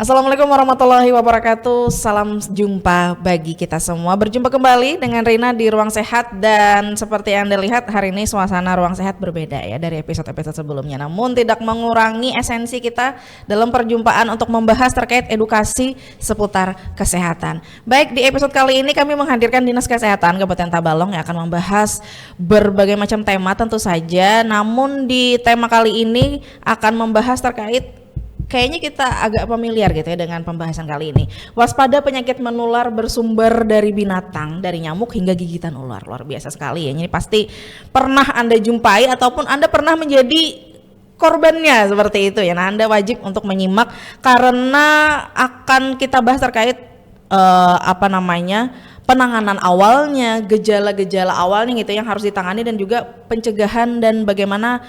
Assalamualaikum warahmatullahi wabarakatuh. Salam jumpa bagi kita semua. Berjumpa kembali dengan Rina di Ruang Sehat. Dan seperti yang Anda lihat, hari ini suasana Ruang Sehat berbeda ya dari episode-episode sebelumnya. Namun tidak mengurangi esensi kita dalam perjumpaan untuk membahas terkait edukasi seputar kesehatan. Baik, di episode kali ini kami menghadirkan Dinas Kesehatan Kabupaten Tabalong yang akan membahas berbagai macam tema tentu saja. Namun di tema kali ini akan membahas terkait, kayaknya kita agak familiar gitu ya dengan pembahasan kali ini. Waspada penyakit menular bersumber dari binatang, dari nyamuk hingga gigitan ular. Luar biasa sekali ya. Ini pasti pernah Anda jumpai ataupun Anda pernah menjadi korbannya seperti itu ya. Nah, Anda wajib untuk menyimak karena akan kita bahas terkait penanganan awalnya, gejala-gejala awalnya gitu yang harus ditangani dan juga pencegahan dan bagaimana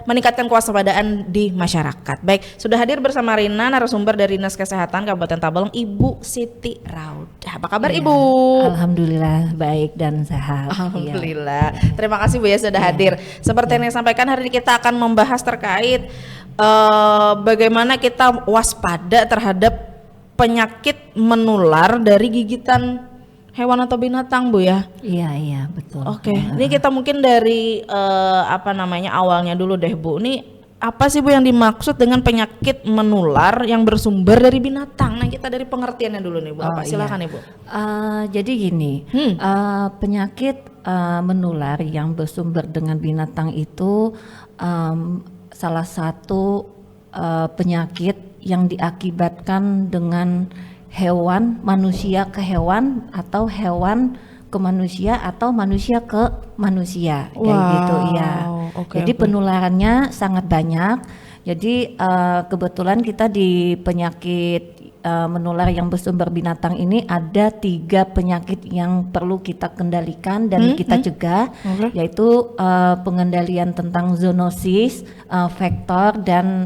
meningkatkan kewaspadaan di masyarakat. Baik, sudah hadir bersama Rina narasumber dari Dinas Kesehatan Kabupaten Tabalong, Ibu Siti Raudah. Apa kabar Ibu? Alhamdulillah baik dan sehat. Alhamdulillah. Terima kasih Bu ya sudah hadir. Seperti yang disampaikan, hari ini kita akan membahas terkait bagaimana kita waspada terhadap penyakit menular dari gigitan hewan atau binatang Bu ya? Iya betul. Oke, ini kita mungkin dari awalnya dulu deh Bu. Ini apa sih Bu yang dimaksud dengan penyakit menular yang bersumber dari binatang? Nah, kita dari pengertiannya dulu nih Bu. Silakan Ibu. Jadi gini, penyakit menular yang bersumber dengan binatang itu salah satu penyakit yang diakibatkan dengan hewan, manusia ke hewan, atau hewan ke manusia, atau manusia ke manusia, kayak gitu ya. Jadi penularannya sangat banyak. Jadi kebetulan kita di penyakit menular yang bersumber binatang ini ada 3 penyakit yang perlu kita kendalikan dan kita cegah, yaitu pengendalian tentang zoonosis, vektor, dan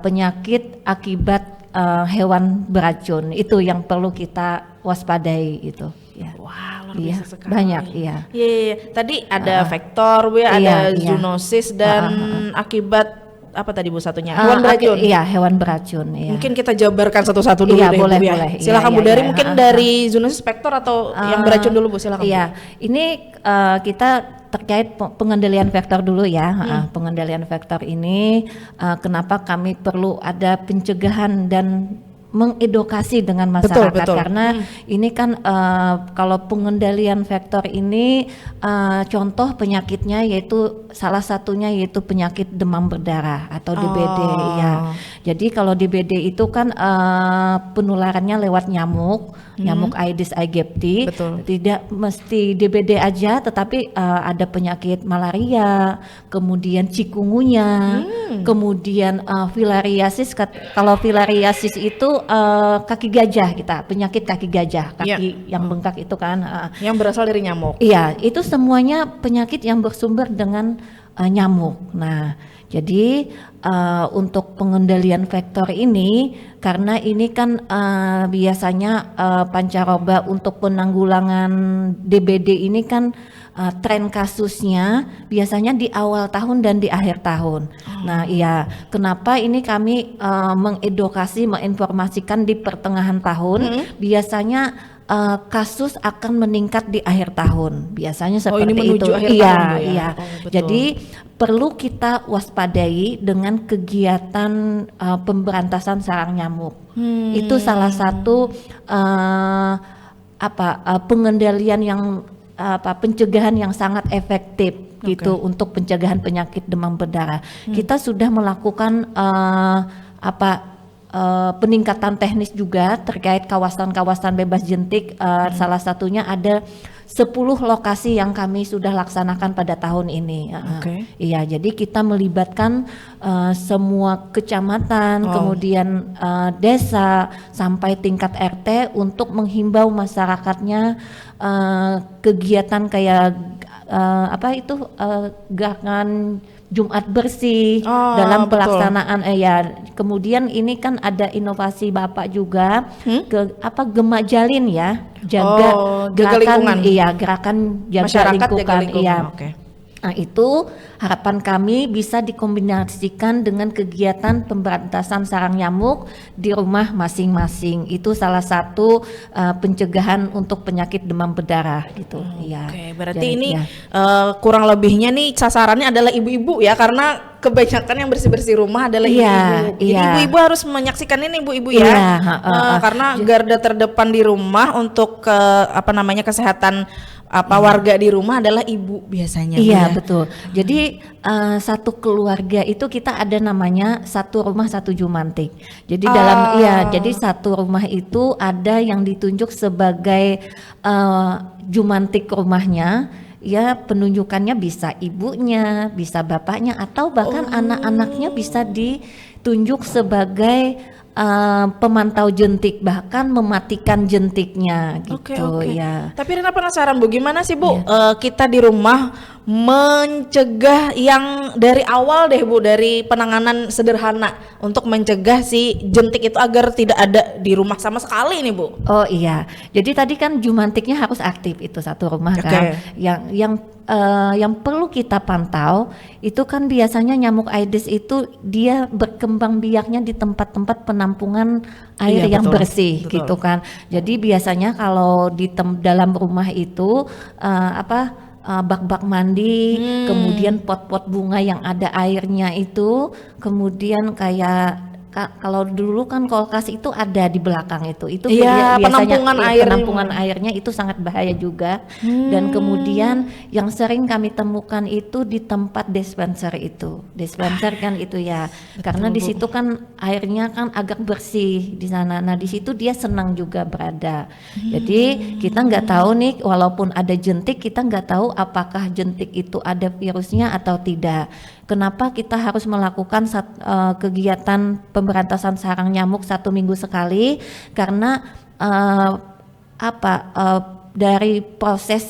penyakit akibat hewan beracun. Itu yang perlu kita waspadai itu ya. Wah, luar biasa sekali. Banyak iya. Iya. Tadi ada vektor Bu ya, ada zoonosis dan akibat apa tadi Bu satunya? Hewan beracun. Iya, hewan beracun ya. Mungkin kita jabarkan satu-satu dulu deh boleh, Bu ya. boleh. Silakan Bu dari mungkin dari zoonosis, vektor atau yang beracun dulu Bu, silakan. Iya. Ini kita terkait pengendalian vektor dulu ya. Pengendalian vektor ini kenapa kami perlu ada pencegahan dan mengedukasi dengan masyarakat, betul. Karena ini kan kalau pengendalian vektor ini contoh penyakitnya yaitu salah satunya yaitu penyakit demam berdarah atau DBD ya. Jadi kalau DBD itu kan penularannya lewat nyamuk Aedes aegypti. Tidak mesti DBD aja, tetapi ada penyakit malaria, kemudian cikungunya, kemudian filariasis. Kalau filariasis itu kaki gajah, penyakit kaki gajah, yang bengkak itu kan yang berasal dari nyamuk. Iya, itu semuanya penyakit yang bersumber dengan nyamuk. Nah, jadi untuk pengendalian vektor ini, karena ini kan biasanya pancaroba untuk penanggulangan DBD ini kan tren kasusnya biasanya di awal tahun dan di akhir tahun. Nah, iya, kenapa ini kami mengedukasi, menginformasikan di pertengahan tahun, biasanya kasus akan meningkat di akhir tahun. Biasanya seperti ini menuju itu. Akhir tahun Bu ya? Jadi perlu kita waspadai dengan kegiatan pemberantasan sarang nyamuk. Itu salah satu pengendalian yang pencegahan yang sangat efektif gitu untuk pencegahan penyakit demam berdarah. Kita sudah melakukan peningkatan teknis juga terkait kawasan-kawasan bebas jentik. Salah satunya ada 10 lokasi yang kami sudah laksanakan pada tahun ini. Iya, jadi kita melibatkan semua kecamatan, kemudian desa sampai tingkat RT untuk menghimbau masyarakatnya kegiatan kayak gerakan Jumat bersih dalam pelaksanaan kemudian ini kan ada inovasi Bapak juga Gema Jalin ya, jaga lingkungan. Gerakan jaga masyarakat lingkungan. Jaga lingkungan. Nah, itu harapan kami bisa dikombinasikan dengan kegiatan pemberantasan sarang nyamuk di rumah masing-masing. Itu salah satu pencegahan untuk penyakit demam berdarah gitu. Iya. Oke, berarti Jadi, ini ya. kurang lebihnya nih sasarannya adalah ibu-ibu ya, karena kebanyakan yang bersih-bersih rumah adalah Iya, ibu-ibu. Jadi iya. ibu-ibu harus menyaksikan ini ibu-ibu ya. Iya, Karena garda terdepan di rumah untuk kesehatan warga di rumah adalah ibu biasanya. Bu, Iya ya. betul. Jadi satu keluarga itu kita ada namanya satu rumah satu jumantik. Jadi jadi satu rumah itu ada yang ditunjuk sebagai jumantik rumahnya. Ya penunjukannya bisa ibunya, bisa bapaknya, atau bahkan anak-anaknya bisa ditunjuk sebagai pemantau jentik, bahkan mematikan jentiknya gitu. Oke. Ya. Tapi Rina penasaran Bu, gimana sih Bu kita di rumah mencegah yang dari awal deh Bu, dari penanganan sederhana untuk mencegah si jentik itu agar tidak ada di rumah sama sekali nih Bu. Oh iya, jadi tadi kan jumantiknya harus aktif itu satu rumah kan. Yang perlu kita pantau itu kan biasanya nyamuk Aedes itu dia berkembang biaknya di tempat-tempat penampungan air yang bersih gitu kan. Jadi biasanya kalau di dalam rumah itu bak-bak mandi, kemudian pot-pot bunga yang ada airnya itu, kemudian kayak kalau dulu kan kulkas itu ada di belakang itu biasanya penampungan airnya itu sangat bahaya juga. Dan kemudian yang sering kami temukan itu di tempat dispenser kan itu ya. Betul, karena di situ kan airnya kan agak bersih di sana. Nah di situ dia senang juga berada. Jadi kita nggak tahu nih, walaupun ada jentik kita nggak tahu apakah jentik itu ada virusnya atau tidak. Kenapa kita harus melakukan kegiatan pemberantasan sarang nyamuk 1 minggu sekali? Karena dari proses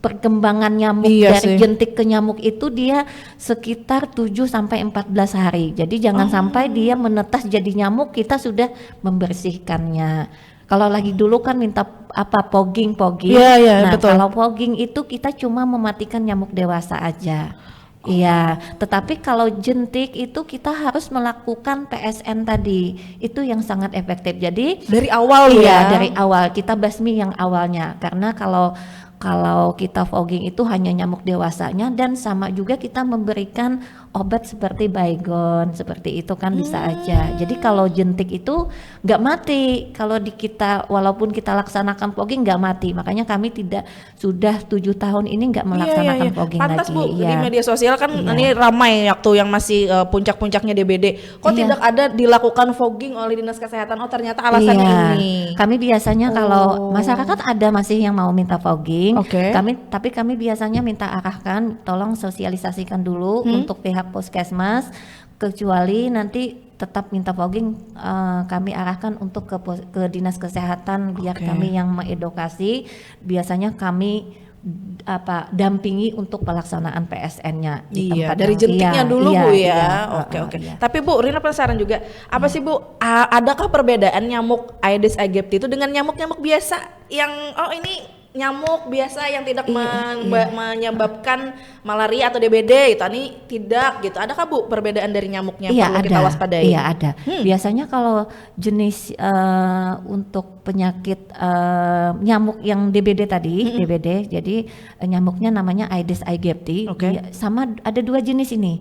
perkembangan nyamuk dari jentik ke nyamuk itu dia sekitar 7 sampai 14 hari. Jadi jangan sampai dia menetas jadi nyamuk kita sudah membersihkannya. Kalau lagi dulu kan minta fogging. Nah, betul. Kalau fogging itu kita cuma mematikan nyamuk dewasa aja. Iya, tetapi kalau jentik itu kita harus melakukan PSN tadi, itu yang sangat efektif. Jadi dari awal dari awal kita basmi yang awalnya, karena kalau kita fogging itu hanya nyamuk dewasanya, dan sama juga kita memberikan obat seperti Baygon seperti itu kan bisa aja. Jadi kalau jentik itu nggak mati kalau kita walaupun kita laksanakan fogging nggak mati. Makanya kami sudah 7 tahun ini nggak melaksanakan fogging Pantas, lagi. Bu, di media sosial kan ini ramai waktu yang masih puncak-puncaknya DBD. Kok tidak ada dilakukan fogging oleh Dinas Kesehatan? Oh ternyata alasannya ini. Kami biasanya kalau masyarakat ada masih yang mau minta fogging, tapi kami biasanya minta arahkan, tolong sosialisasikan dulu untuk pihak Puskesmas, kecuali nanti tetap minta fogging kami arahkan untuk ke Dinas Kesehatan biar kami yang mengedukasi. Biasanya kami dampingi untuk pelaksanaan PSN-nya di tempat dari jentiknya dulu Bu ya. Oke. Iya. Tapi Bu, Rina penasaran juga, apa sih Bu, adakah perbedaan nyamuk Aedes aegypti itu dengan nyamuk-nyamuk biasa yang ini nyamuk biasa yang tidak menyebabkan malaria atau DBD itu, ini tidak gitu. Adakah Bu perbedaan dari nyamuknya perlu kita waspadai? Iya ada. Biasanya kalau jenis untuk penyakit nyamuk yang DBD tadi, DBD, jadi nyamuknya namanya Aedes aegypti. Sama ada 2 jenis ini.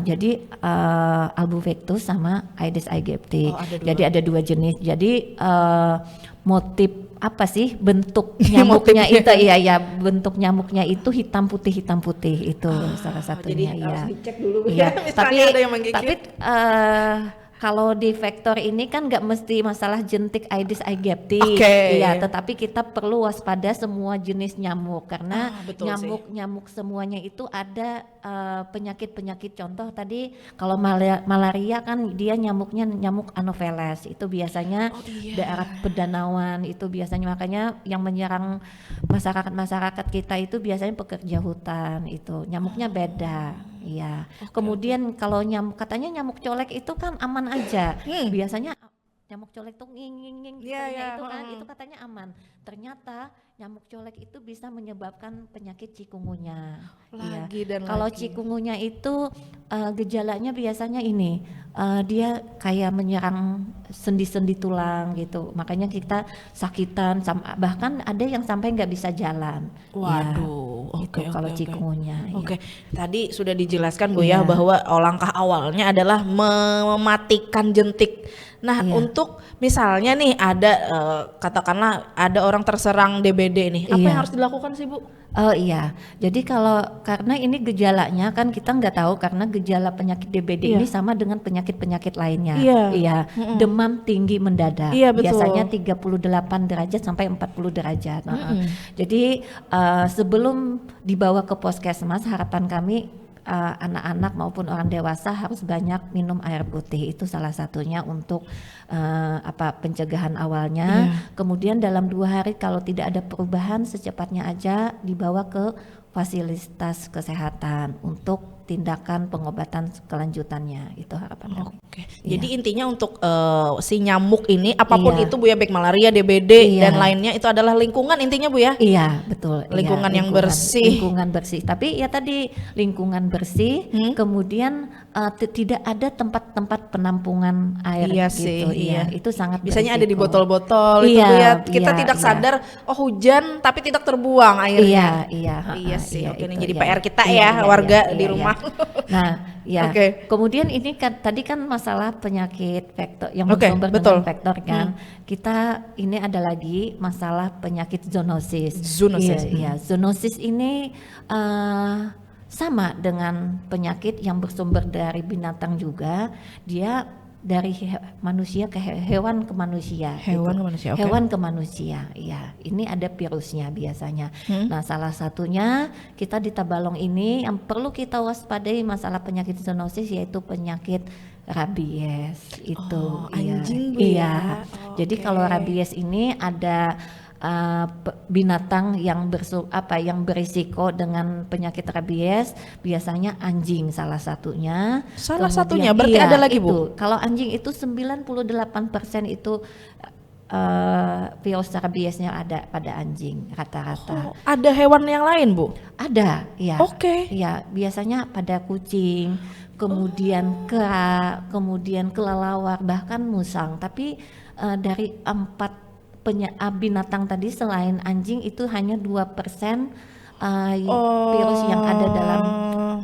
Jadi Albopictus sama Aedes aegypti. Jadi ada 2 jenis. Jadi motif apa sih bentuk nyamuknya itu bentuk nyamuknya itu hitam putih itu salah satunya. Jadi harus dicek dulu tapi ada yang menggigit. Kalau di vektor ini kan nggak mesti masalah jentik Aedes aegypti, tetapi kita perlu waspada semua jenis nyamuk karena nyamuk semuanya itu ada penyakit contoh tadi kalau malaria kan dia nyamuknya nyamuk Anopheles itu biasanya daerah pedalaman itu biasanya, makanya yang menyerang masyarakat kita itu biasanya pekerja hutan itu nyamuknya beda. Kemudian kalau katanya nyamuk colek itu kan aman aja. Biasanya nyamuk colek tuh nging Iya, gitunya iya, itu kan, heeh. itu katanya aman. Ternyata nyamuk colek itu bisa menyebabkan penyakit cikungunya. Iya. Lagi dan Kalau lagi. cikungunya itu gejalanya biasanya ini dia kayak menyerang sendi-sendi tulang gitu. Makanya kita sakitan, bahkan ada yang sampai nggak bisa jalan. Ya, Waduh, itu oke, kalau oke, oke. cikungunya. Oke, tadi sudah dijelaskan Bu ya Iya. bahwa langkah awalnya adalah mematikan jentik. Nah, Iya. untuk misalnya nih ada katakanlah ada orang terserang DBD nih, apa Iya. yang harus dilakukan sih Bu? Oh iya, jadi karena ini gejalanya kan kita nggak tahu karena gejala penyakit DBD Iya. ini sama dengan penyakit-penyakit lainnya. Iya. Iya, demam tinggi mendadak. Iya, betul. Biasanya 38 derajat sampai 40 derajat. Jadi sebelum dibawa ke puskesmas, harapan kami anak-anak maupun orang dewasa harus banyak minum air putih, itu salah satunya untuk pencegahan awalnya. Kemudian dalam 2 hari kalau tidak ada perubahan secepatnya aja dibawa ke fasilitas kesehatan untuk tindakan pengobatan kelanjutannya, itu harapan kami. Oke. Iya. Jadi intinya untuk si nyamuk ini apapun Iya. itu Bu ya, baik malaria, DBD Iya. dan lainnya itu adalah lingkungan intinya Bu ya. Iya betul. Lingkungan Iya, yang bersih. Lingkungan bersih. Tapi ya tadi lingkungan bersih. Kemudian tidak ada tempat-tempat penampungan air Iya gitu. sih, iya. Itu sangat Biasanya ada di berisiko. botol-botol itu Iya, Bu ya. Kita iya, tidak iya. sadar oh hujan tapi tidak terbuang Iya, airnya. iya, Iya sih, oke, ini itu, jadi iya. PR kita Iya, ya, iya, warga iya, di iya, rumah. iya. Nah, ya. Oke. Kemudian ini kan tadi kan masalah penyakit vektor yang Oke, bersumber betul. dengan vektor kan. Kita ini ada lagi masalah penyakit zoonosis. Zoonosis. Iya, zoonosis ini sama dengan penyakit yang bersumber dari binatang juga. Dia dari manusia ke hewan ke manusia. Hewan gitu. ke manusia, oke. Hewan ke manusia, iya. Ini ada virusnya biasanya. Nah, salah satunya kita di Tabalong ini yang perlu kita waspadai masalah penyakit zoonosis yaitu penyakit rabies itu. Oh, Iya. anjing, Bu, Iya. ya? Jadi Oke. kalau rabies ini ada binatang yang yang berisiko dengan penyakit rabies, biasanya anjing salah satunya. Salah Kemudian- satunya, berarti iya, ada lagi, Bu? itu. Kalau anjing itu 98% itu virus rabiesnya ada pada anjing rata-rata. Oh, ada hewan yang lain Bu? Ada, ya. Oke. Ya, biasanya pada kucing, kemudian kera, kemudian kelelawar, bahkan musang. Tapi dari 4 binatang tadi selain anjing itu hanya 2% virus yang ada dalam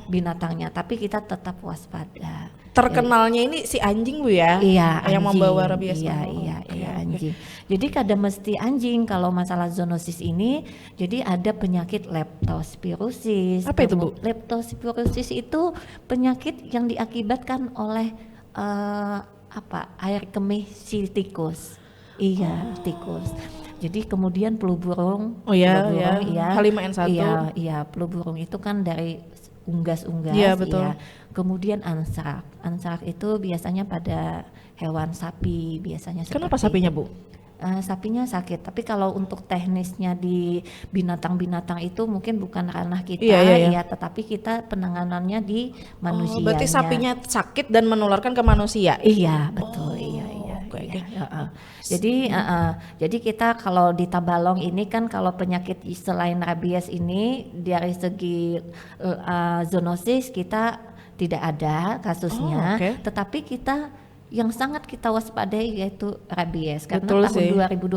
binatangnya. Tapi kita tetap waspada. Terkenalnya ini si anjing Bu ya? Iya, Yang anjing. membawa rabies. Iya, Oh, iya, oke, iya, oke. anjing. Jadi kada mesti anjing kalau masalah zoonosis ini. Jadi ada penyakit leptospirosis. Apa itu, Bu? Leptospirosis itu penyakit yang diakibatkan oleh air kemih si tikus. Iya, tikus. Jadi kemudian flu burung. Oh iya, flu burung, iya. H5N1. Iya, flu burung itu kan dari unggas-unggas. Iya, betul. Iya. Kemudian ansrak. Ansrak itu biasanya pada hewan sapi biasanya. Kenapa seperti sapinya itu. Bu? Sapinya sakit, tapi kalau untuk teknisnya di binatang-binatang itu mungkin bukan ranah kita, Iya, iya, iya. ya, tetapi kita penanganannya di manusia. Oh, berarti sapinya sakit dan menularkan ke manusia. Iya, betul, iya. oke, Iya, oke. heeh. Jadi kita kalau di Tabalong ini kan kalau penyakit selain rabies ini dari segi zoonosis kita tidak ada kasusnya, Oh, oke. tetapi kita yang sangat kita waspadai yaitu rabies karena Betul tahun sih.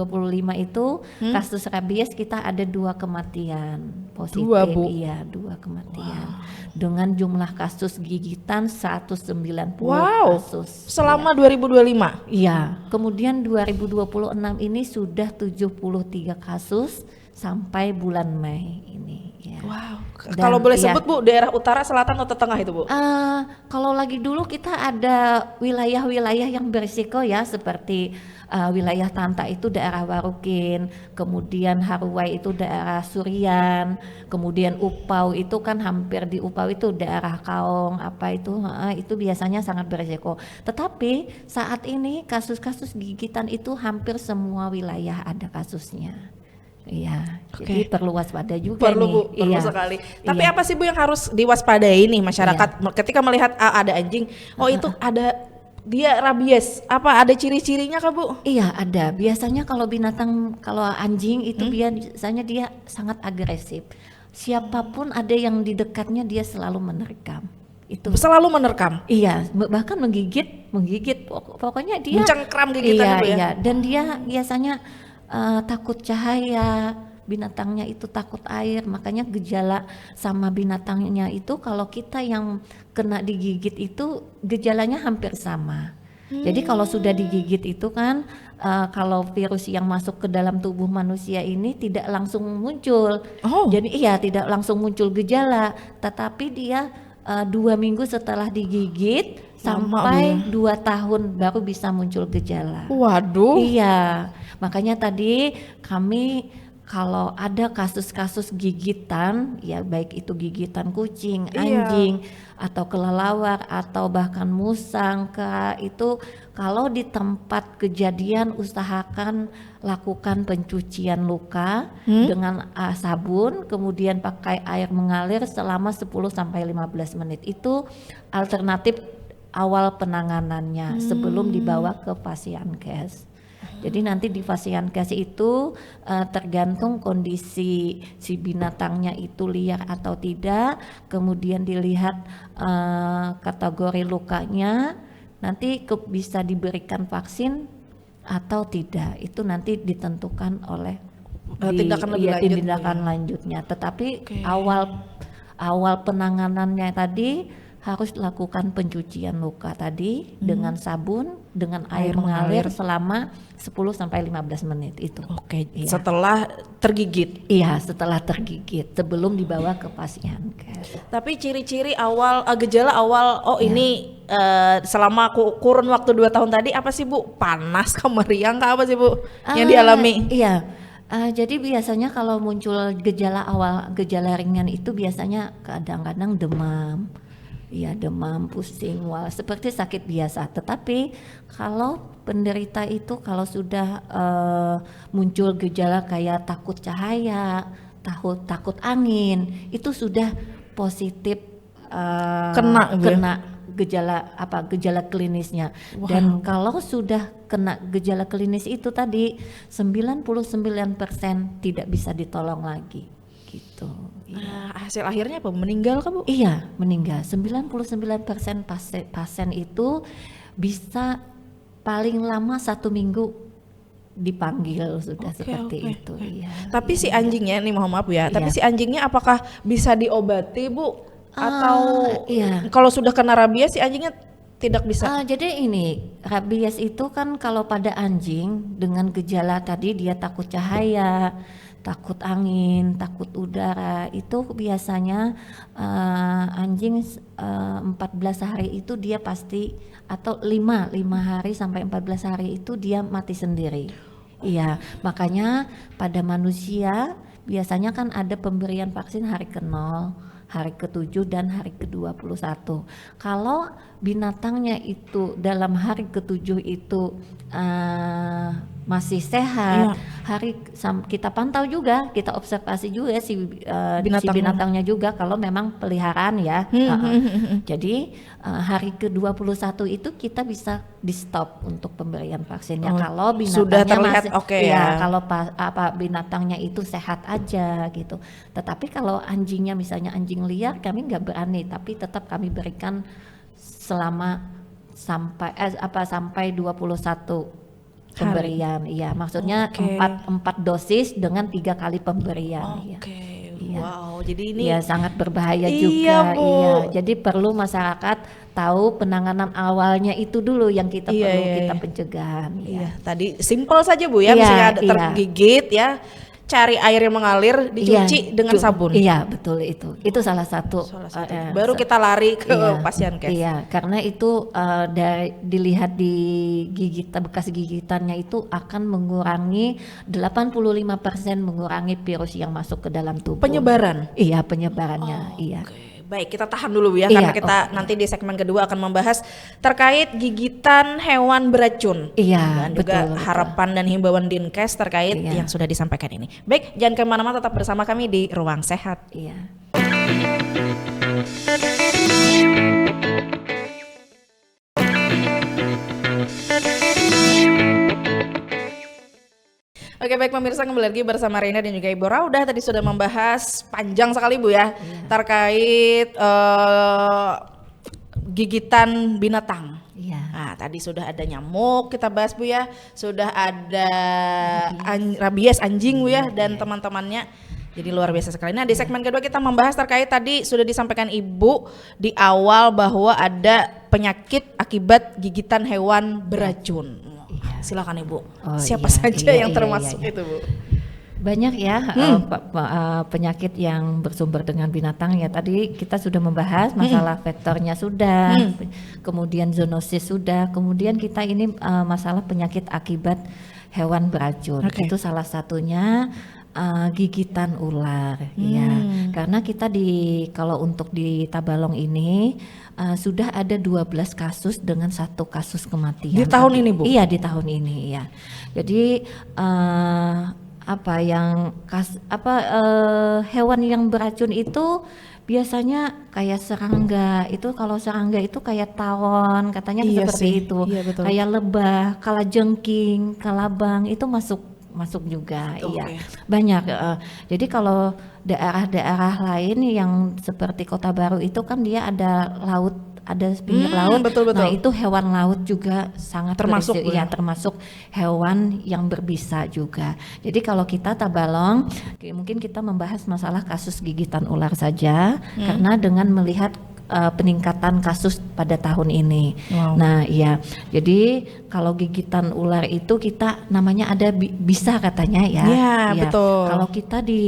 2025 itu kasus rabies kita ada 2 kematian positif. 2, Bu? Iya, 2 kematian dengan jumlah kasus gigitan 190 Wow. kasus. Selama 2025. Iya, kemudian 2026 ini sudah 73 kasus sampai bulan Mei ini. Ya. Wow. Dan, Kalau boleh iya. sebut Bu, daerah utara, selatan atau tengah itu Bu? Kalau lagi dulu kita ada wilayah-wilayah yang berisiko ya seperti wilayah Tanta itu daerah Warukin, kemudian Haruwai itu daerah Surian, kemudian Upau itu kan hampir di Upau itu daerah Kaong itu biasanya sangat berisiko. Tetapi saat ini kasus-kasus gigitan itu hampir semua wilayah ada kasusnya. Iya, Oke. jadi perlu waspada juga Perlu nih. Bu, perlu Iya. sekali. Tapi Iya. apa sih Bu yang harus diwaspadai nih masyarakat ketika melihat ada anjing? Oh itu ada dia rabies, apa ada ciri-cirinya Kak Bu? Iya ada. Biasanya kalau kalau anjing itu biasanya dia sangat agresif. Siapapun ada yang di dekatnya dia selalu menerkam. Itu Selalu menerkam, iya, bahkan menggigit, pokoknya dia mencengkram gigitan iya, Bu ya. iya. Dan dia biasanya takut cahaya, binatangnya itu takut air, makanya gejala sama binatangnya itu kalau kita yang kena digigit itu gejalanya hampir sama. Jadi kalau sudah digigit itu kan kalau virus yang masuk ke dalam tubuh manusia ini tidak langsung muncul. Oh. Jadi iya tidak langsung muncul gejala, tetapi dia 2 minggu setelah digigit sampai 2 tahun baru bisa muncul gejala. Waduh. Iya, makanya tadi kami kalau ada kasus-kasus gigitan, ya baik itu gigitan kucing, anjing, atau kelelawar, atau bahkan musang, itu kalau di tempat kejadian usahakan lakukan pencucian luka dengan sabun, kemudian pakai air mengalir selama 10-15 menit. Itu alternatif awal penanganannya sebelum dibawa ke Fasiankes. Jadi nanti di Fasiankes itu tergantung kondisi si binatangnya itu liar atau tidak, kemudian dilihat kategori lukanya, nanti bisa diberikan vaksin atau tidak. Itu nanti ditentukan oleh tindakan lanjutnya. Tetapi awal penanganannya tadi harus lakukan pencucian luka tadi dengan sabun, dengan air mengalir selama 10-15 menit itu. Iya. Setelah tergigit. Iya, setelah tergigit sebelum dibawa ke Fasiankes. Tapi ciri-ciri awal gejala awal ini selama kurun waktu 2 tahun tadi apa sih Bu? Panas kah, meriang kah, apa sih Bu yang dialami? Iya. Jadi biasanya kalau muncul gejala awal, gejala ringan itu biasanya kadang-kadang demam. Iya, demam, pusing, mual, seperti sakit biasa. Tetapi kalau penderita itu kalau sudah muncul gejala kayak takut cahaya, takut angin, itu sudah positif kena gejala klinisnya. Wow. Dan kalau sudah kena gejala klinis itu tadi 99% tidak bisa ditolong lagi gitu. Hasil akhirnya apa? Meninggal kan Bu? Iya, meninggal. 99% pasien itu bisa paling lama 1 minggu dipanggil sudah seperti itu. Iya. Tapi si anjingnya nih, mohon maaf ya, tapi si anjingnya apakah bisa diobati Bu? Atau kalau sudah kena rabies si anjingnya tidak bisa? Jadi ini rabies itu kan kalau pada anjing dengan gejala tadi dia takut cahaya, takut angin, takut udara, itu biasanya anjing 14 hari itu dia pasti, atau 5 hari sampai 14 hari itu dia mati sendiri. Iya, makanya pada manusia biasanya kan ada pemberian vaksin hari ke-0, hari ke-7 dan hari ke-21. Kalau binatangnya itu dalam hari ke-7 itu masih sehat, kita pantau juga, kita observasi juga si binatangnya juga kalau memang peliharaan ya. Jadi hari ke-21 itu kita bisa di stop untuk pemberian vaksinnya kalau binatangnya sudah terlihat kalau binatangnya itu sehat aja gitu. Tetapi kalau anjingnya misalnya anjing liar, kami nggak berani, tapi tetap kami berikan selama sampai 21 pemberian. Iya, maksudnya 4 dosis dengan 3 kali pemberian. Iya. Wow, jadi ini sangat berbahaya juga. Bu. Iya, jadi perlu masyarakat tahu penanganan awalnya itu dulu yang kita perlu kita pencegahan. Iya, tadi simpel saja Bu ya, misalnya ada tergigit ya, cari air yang mengalir, dicuci dengan sabun. Iya, betul itu. Itu salah satu. Baru kita lari ke Fasiankes. Iya, karena itu dilihat di bekas gigitannya itu akan mengurangi 85% mengurangi virus yang masuk ke dalam tubuh. Penyebaran? Iya, penyebarannya. Iya. Baik, kita tahan dulu ya, karena kita nanti di segmen kedua akan membahas terkait gigitan hewan beracun. Iya, dan juga harapan dan himbauan Dinkes terkait yang sudah disampaikan ini. Baik, jangan kemana-mana, tetap bersama kami di Ruang Sehat. Iya. Oke, baik pemirsa, kembali lagi bersama Rina dan juga Ibu Raudah. Tadi sudah membahas panjang sekali Bu ya, terkait gigitan binatang. Iya. Nah, tadi sudah ada nyamuk kita bahas Bu ya, sudah ada rabies anjing Bu ya, dan teman-temannya. Jadi luar biasa sekali. Nah, di segmen kedua kita membahas terkait tadi sudah disampaikan Ibu di awal bahwa ada penyakit akibat gigitan hewan beracun. Silakan Ibu. Siapa saja yang termasuk itu Bu? Banyak ya penyakit yang bersumber dengan binatang ya. Tadi kita sudah membahas masalah vektornya sudah, kemudian zoonosis sudah, kemudian kita ini masalah penyakit akibat hewan beracun. Itu salah satunya gigitan ular ya. Karena kita kalau untuk di Tabalong ini sudah ada 12 kasus dengan 1 kasus kematian. Di tahun ini Bu? Iya, di tahun ini ya. Jadi hewan yang beracun itu biasanya kayak serangga. Itu kalau serangga itu kayak tawon, katanya seperti itu. Iya, betul. Kayak lebah, kalajengking, kalabang itu masuk juga. Iya. Banyak. Jadi kalau daerah-daerah lain yang seperti Kota Baru itu kan dia ada laut, ada pinggir laut. Betul. Nah, itu hewan laut juga sangat termasuk ya, termasuk hewan yang berbisa juga. Jadi kalau kita Tabalong, mungkin kita membahas masalah kasus gigitan ular saja, karena dengan melihat peningkatan kasus pada tahun ini. Nah, iya. Jadi kalau gigitan ular itu kita namanya ada bisa katanya ya. Iya, betul. Kalau kita di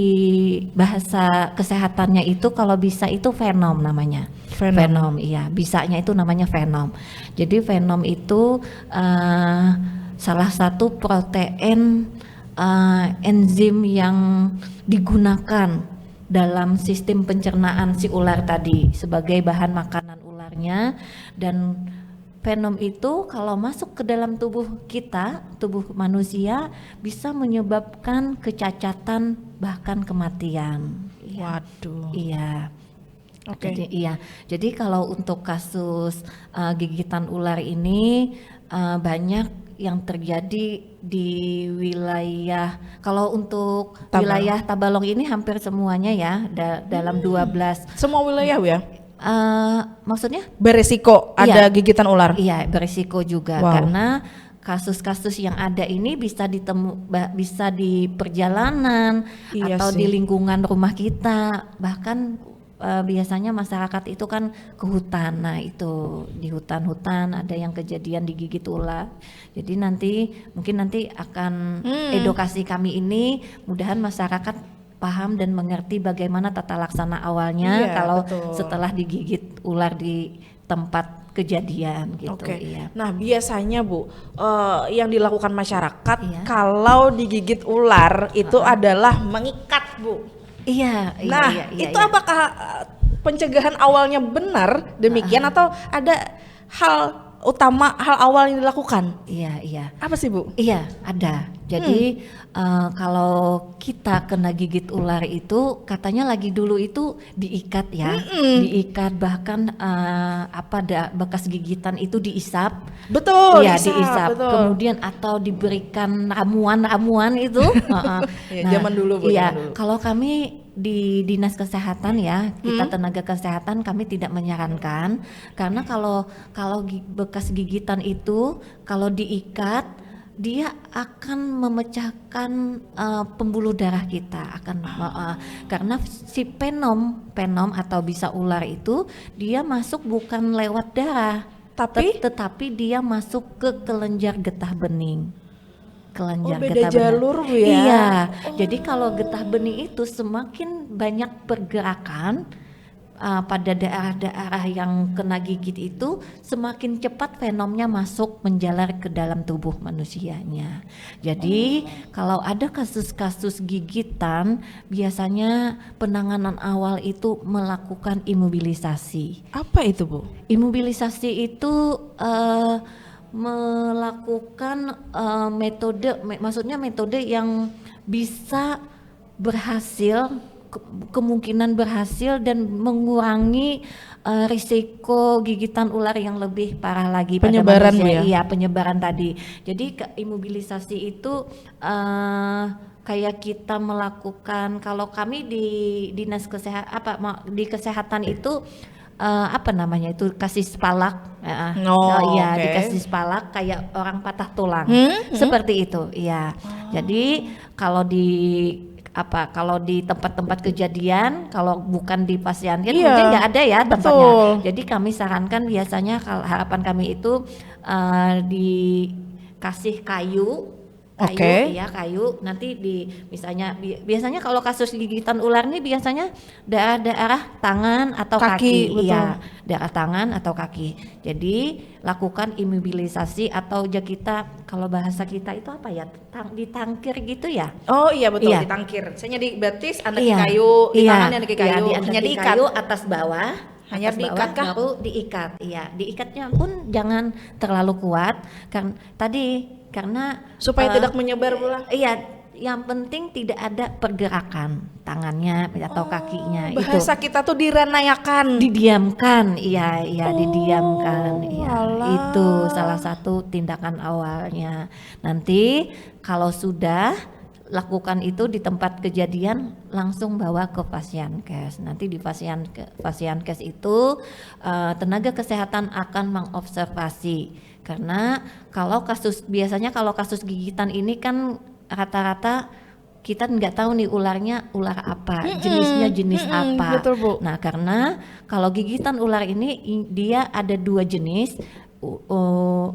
bahasa kesehatannya itu kalau bisa itu venom namanya. Venom, iya. Bisanya itu namanya venom. Jadi venom itu salah satu protein enzim yang digunakan dalam sistem pencernaan si ular tadi sebagai bahan makanan ularnya, dan venom itu kalau masuk ke dalam tubuh kita, tubuh manusia, bisa menyebabkan kecacatan bahkan kematian. Waduh. Iya. Jadi jadi kalau untuk kasus gigitan ular ini banyak yang terjadi di wilayah, kalau untuk wilayah Tabalong ini hampir semuanya ya, dalam 12. Semua wilayah ya? Maksudnya? Beresiko ada gigitan ular? Iya, beresiko juga. Karena kasus-kasus yang ada ini bisa di perjalanan atau di lingkungan rumah kita, bahkan biasanya masyarakat itu kan ke hutan. Nah, itu di hutan-hutan ada yang kejadian digigit ular. Jadi mungkin nanti akan edukasi kami ini, mudahan masyarakat paham dan mengerti bagaimana tata laksana awalnya kalau setelah digigit ular di tempat kejadian gitu. Nah, biasanya Bu, yang dilakukan masyarakat kalau digigit ular itu adalah mengikat Bu. Iya. Itu apakah pencegahan awalnya benar demikian atau ada hal awal yang dilakukan? Iya. Apa sih Bu? Iya, ada. Jadi kalau kita kena gigit ular itu katanya lagi dulu itu diikat ya, diikat, bahkan bekas gigitan itu diisap. Betul. Ya, diisap. Betul. Kemudian atau diberikan ramuan itu. Zaman dulu Bu. Iya. Kalau kami di dinas kesehatan ya, kita tenaga kesehatan, kami tidak menyarankan, karena kalau bekas gigitan itu kalau diikat dia akan memecahkan pembuluh darah kita, karena si venom atau bisa ular itu dia masuk bukan lewat darah, tetapi dia masuk ke kelenjar getah bening. Beda jalur Bu ya? Iya. Jadi kalau getah bening itu semakin banyak pergerakan pada daerah-daerah yang kena gigit itu, semakin cepat venomnya masuk menjalar ke dalam tubuh manusianya. Jadi kalau ada kasus-kasus gigitan, biasanya penanganan awal itu melakukan imobilisasi. Apa itu Bu? Imobilisasi itu melakukan metode yang bisa berhasil kemungkinan berhasil dan mengurangi risiko gigitan ular yang lebih parah lagi Penyebaran, pada Bu, manusia. ya? Iya, penyebaran tadi. Jadi imobilisasi itu kayak kita melakukan, kalau kami di dinas kesehatan di kesehatan itu apa namanya itu, kasih spalak. Iya, Oke. dikasih spalak kayak orang patah tulang. Seperti itu. Iya. Jadi kalau di tempat-tempat kejadian, kalau bukan di pasienkes Iya, mungkin nggak ada ya tempatnya. betul. Jadi kami sarankan biasanya kalau harapan kami itu dikasih kayu, Oke. iya kayu. Nanti misalnya biasanya kalau kasus gigitan ular ini biasanya daerah tangan atau Kaki, kaki, betul. iya, daerah tangan atau kaki. Jadi lakukan imobilisasi atau kita kalau bahasa kita itu apa ya, ditangkir gitu ya. Oh iya betul, Iya. ditangkir. Saya di batis, andaki Iya, kayu, di iya, tangan andaki kayu, iya, hanya diandaki diikat. kayu atas bawah, Hanya atas diikat bawah, kah? baru diikat. Iya, diikatnya pun jangan terlalu kuat karena Supaya eh, tidak menyebar pula. Iya, yang penting tidak ada pergerakan tangannya atau kakinya. Bahasa kita tuh direnayakan. Didiamkan, iya, didiamkan, iya. alah. Itu salah satu tindakan awalnya. Nanti kalau sudah lakukan itu di tempat kejadian, langsung bawa ke pasienkes. Nanti di pasienkes itu tenaga kesehatan akan mengobservasi. Karena biasanya kalau kasus gigitan ini kan rata-rata kita nggak tahu nih ularnya ular apa, jenisnya jenis apa. Betul, Bu. Nah, karena kalau gigitan ular ini dia ada dua jenis,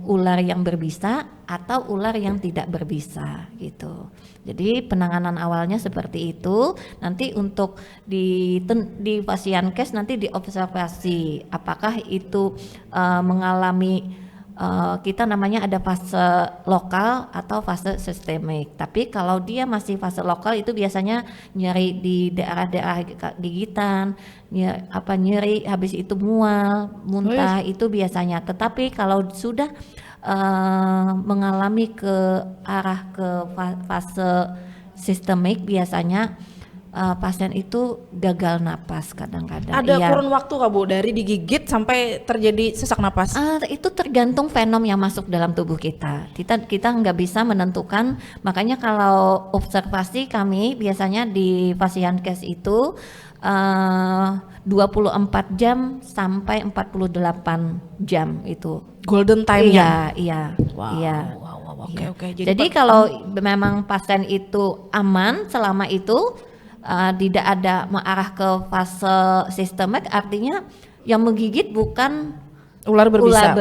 ular yang berbisa atau ular yang tidak berbisa gitu. Jadi penanganan awalnya seperti itu. Nanti untuk di pasienkes nanti diobservasi apakah itu mengalami kita namanya ada fase lokal atau fase sistemik. Tapi kalau dia masih fase lokal itu biasanya nyeri di daerah-daerah gigitan, nyeri habis itu mual, muntah itu biasanya. Tetapi kalau sudah mengalami ke arah ke fase sistemik biasanya pasien itu gagal napas kadang-kadang. Ada Iya. kurun waktu kah, Bu, dari digigit sampai terjadi sesak napas? Itu tergantung fenom yang masuk dalam tubuh kita. Kita nggak bisa menentukan. Makanya kalau observasi kami biasanya di pasienkes itu 24 jam sampai 48 jam itu. Golden time-nya. Iya. Wow, Iya. wow, Iya. oke. Jadi kalau memang pasien itu aman selama itu tidak ada mengarah ke fase sistemik, artinya yang menggigit bukan ular berbisa.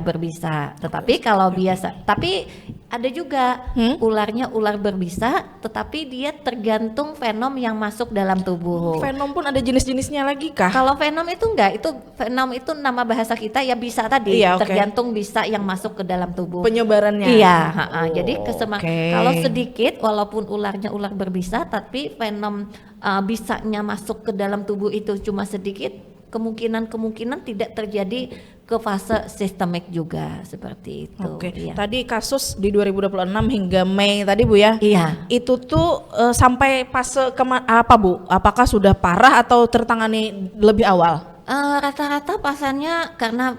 Berbisa. Tetapi kalau tapi ada juga ularnya ular berbisa, tetapi dia tergantung venom yang masuk dalam tubuh. Venom pun ada jenis-jenisnya lagi kah? Kalau venom itu enggak, itu venom itu nama bahasa kita ya bisa tadi, Iya, oke. tergantung bisa yang masuk ke dalam tubuh. Penyebarannya. Iya, jadi oke. kalau sedikit walaupun ularnya ular berbisa, tapi venom bisanya masuk ke dalam tubuh itu cuma sedikit, kemungkinan tidak terjadi ke fase sistemik juga seperti itu. Oke. Iya. Tadi kasus di 2026 hingga Mei tadi, Bu, ya. Iya. Itu tuh sampai fase apa, Bu? Apakah sudah parah atau tertangani lebih awal? Rata-rata pasiennya karena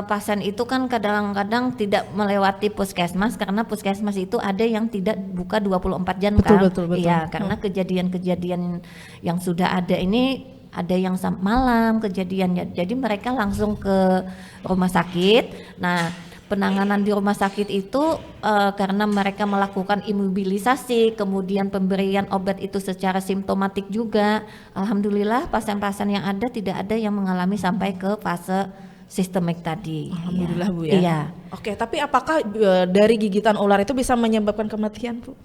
pasien itu kan kadang-kadang tidak melewati puskesmas, karena puskesmas itu ada yang tidak buka 24 jam kan. Betul. Iya, karena kejadian-kejadian yang sudah ada ini ada yang malam kejadiannya. Jadi mereka langsung ke rumah sakit. Nah, penanganan di rumah sakit itu karena mereka melakukan imobilisasi, kemudian pemberian obat itu secara simptomatik juga. Alhamdulillah pasien-pasien yang ada tidak ada yang mengalami sampai ke fase sistemik tadi. Alhamdulillah, Bu, ya. Iya. Oke, tapi apakah dari gigitan ular itu bisa menyebabkan kematian, Bu?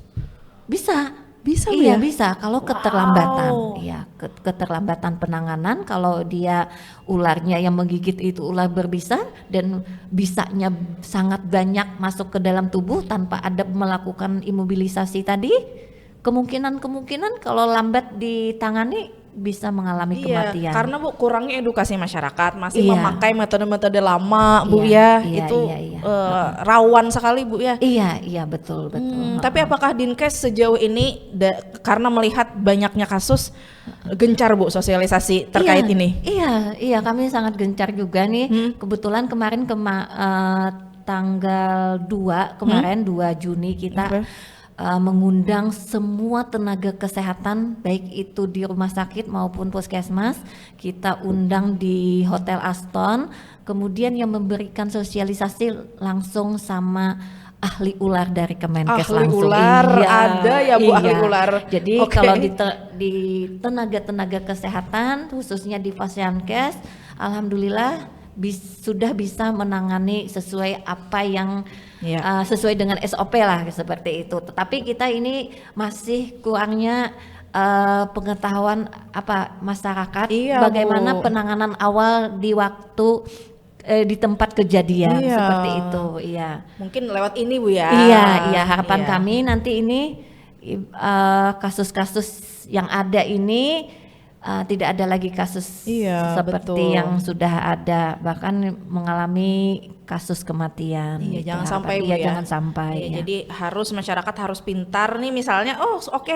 Bisa. Bisa, Bu, iya, ya? bisa kalau keterlambatan. Iya, keterlambatan penanganan kalau dia ularnya yang menggigit itu ular berbisa dan bisanya sangat banyak masuk ke dalam tubuh tanpa ada melakukan imobilisasi tadi, kemungkinan kalau lambat ditangani bisa mengalami kematian. Karena Bu kurangnya edukasi masyarakat, masih Iya. memakai metode-metode lama Bu Iya, ya, iya, itu iya. rawan sekali Bu ya. Iya, betul. Tapi apakah Dinkes sejauh ini karena melihat banyaknya kasus gencar Bu sosialisasi terkait ini? Iya, kami sangat gencar juga nih. Kebetulan kemarin tanggal 2 kemarin 2 Juni kita mengundang semua tenaga kesehatan baik itu di rumah sakit maupun puskesmas. Kita undang di Hotel Aston, kemudian yang memberikan sosialisasi langsung sama ahli ular dari Kemenkes Ahli langsung. ular, ada ya Bu ahli ular. Jadi Oke. kalau di tenaga kesehatan khususnya di Fasiankes, alhamdulillah sudah bisa menangani sesuai apa yang sesuai dengan SOP lah seperti itu. Tetapi kita ini masih kurangnya pengetahuan masyarakat bagaimana Bu. penanganan awal di waktu di tempat kejadian seperti itu. Iya. Mungkin lewat ini Bu ya. Iya, harapan kami nanti ini kasus-kasus yang ada ini tidak ada lagi kasus seperti yang sudah ada, bahkan mengalami kasus kematian. Jangan sampai Bu ya. Jangan sampai. Jadi masyarakat harus pintar nih, misalnya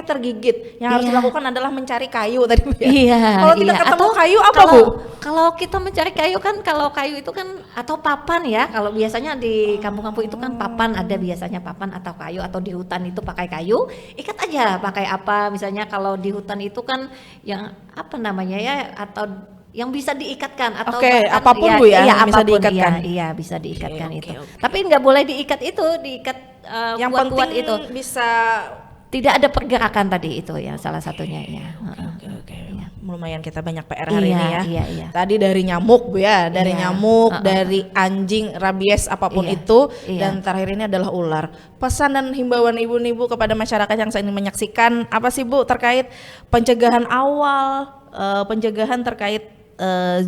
tergigit, yang harus dilakukan adalah mencari kayu tadi Bu ya. Kalau tidak ketemu kayu apa Bu? Kalau kita mencari kayu kan, kalau kayu itu kan atau papan ya. Kalau biasanya di kampung-kampung itu kan papan, ada biasanya papan atau kayu, atau di hutan itu pakai kayu, ikat aja pakai apa. Misalnya kalau di hutan itu kan yang apa namanya ya, atau yang bisa diikatkan atau apapun Bu ya, yang bisa diikatkan. Iya, bisa diikatkan itu. Tapi nggak boleh diikat itu, yang kuat-kuat penting itu. Bisa tidak ada pergerakan tadi itu ya salah satunya ya. Oke. Lumayan kita banyak PR hari ini ya. Iya. Tadi dari nyamuk Bu ya, dari nyamuk, dari anjing, rabies apapun itu, dan terakhir ini adalah ular. Pesan dan himbauan ibu-ibu kepada masyarakat yang saat ini menyaksikan apa sih Bu terkait pencegahan awal, pencegahan terkait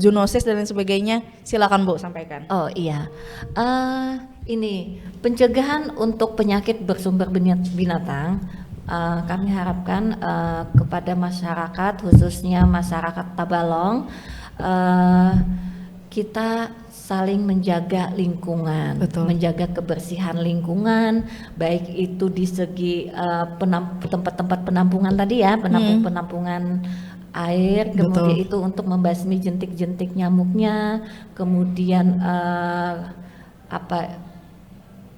zoonosis dan lain sebagainya? Silakan Bu sampaikan. Oh iya. Ini pencegahan untuk penyakit bersumber binatang. Kami harapkan kepada masyarakat, khususnya masyarakat Tabalong, kita saling menjaga lingkungan, menjaga kebersihan lingkungan, baik itu di segi tempat-tempat penampungan tadi ya, penampungan air, kemudian itu untuk membasmi jentik-jentik nyamuknya, kemudian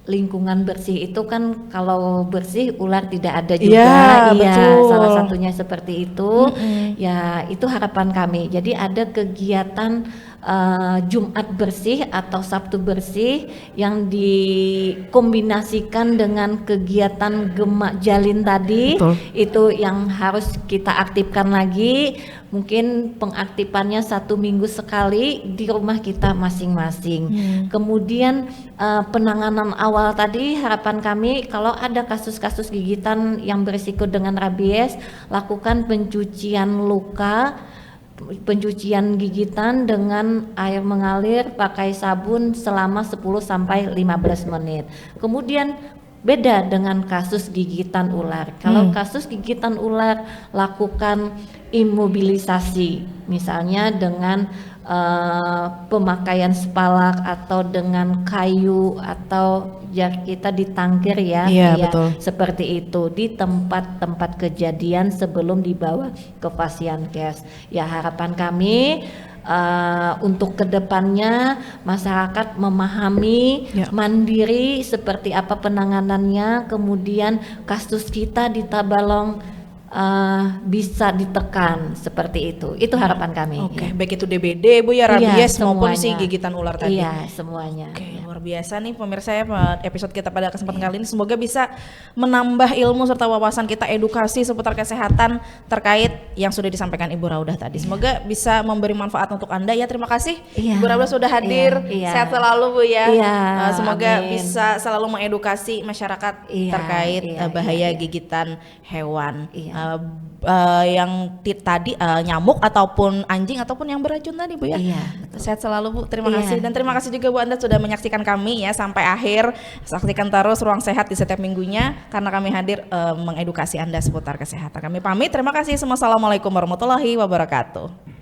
lingkungan bersih itu kan, kalau bersih ular tidak ada juga. Betul. Salah satunya seperti itu. Ya, itu harapan kami. Jadi ada kegiatan Jumat bersih atau Sabtu bersih yang dikombinasikan dengan kegiatan Gemak Jalin tadi. Itu yang harus kita aktifkan lagi. Mungkin pengaktifannya 1 minggu sekali di rumah kita masing-masing. Kemudian penanganan awal tadi, harapan kami kalau ada kasus-kasus gigitan yang berisiko dengan rabies, lakukan pencucian luka, pencucian gigitan dengan air mengalir pakai sabun selama 10 sampai 15 menit. Kemudian beda dengan kasus gigitan ular. Kalau kasus gigitan ular, lakukan imobilisasi, misalnya dengan pemakaian spalak atau dengan kayu, atau kita ditangkir ya, betul. seperti itu di tempat-tempat kejadian sebelum dibawa ke Fasiankes. Ya, harapan kami untuk kedepannya masyarakat memahami mandiri seperti apa penanganannya, kemudian kasus kita di Tabalong bisa ditekan seperti itu harapan kami. Baik itu DBD Bu ya, rabies maupun semuanya. gigitan ular tadi. Iya, semuanya. Luar biasa nih pemirsa ya, episode kita pada kesempatan kali ini semoga bisa menambah ilmu serta wawasan kita, edukasi seputar kesehatan terkait yang sudah disampaikan Ibu Raudah tadi. Semoga bisa memberi manfaat untuk Anda ya. Terima kasih Ibu Raudah sudah hadir. Sehat selalu Bu ya. Semoga bisa selalu mengedukasi masyarakat terkait bahaya gigitan hewan. tadi nyamuk ataupun anjing ataupun yang beracun tadi Bu ya. Iya. Sehat selalu Bu, terima Iya. kasih dan terima kasih juga Bu Anda sudah menyaksikan kami ya sampai akhir. Saksikan terus Ruang Sehat di setiap minggunya karena kami hadir mengedukasi Anda seputar kesehatan. Kami pamit, terima kasih semua. Assalamualaikum warahmatullahi wabarakatuh.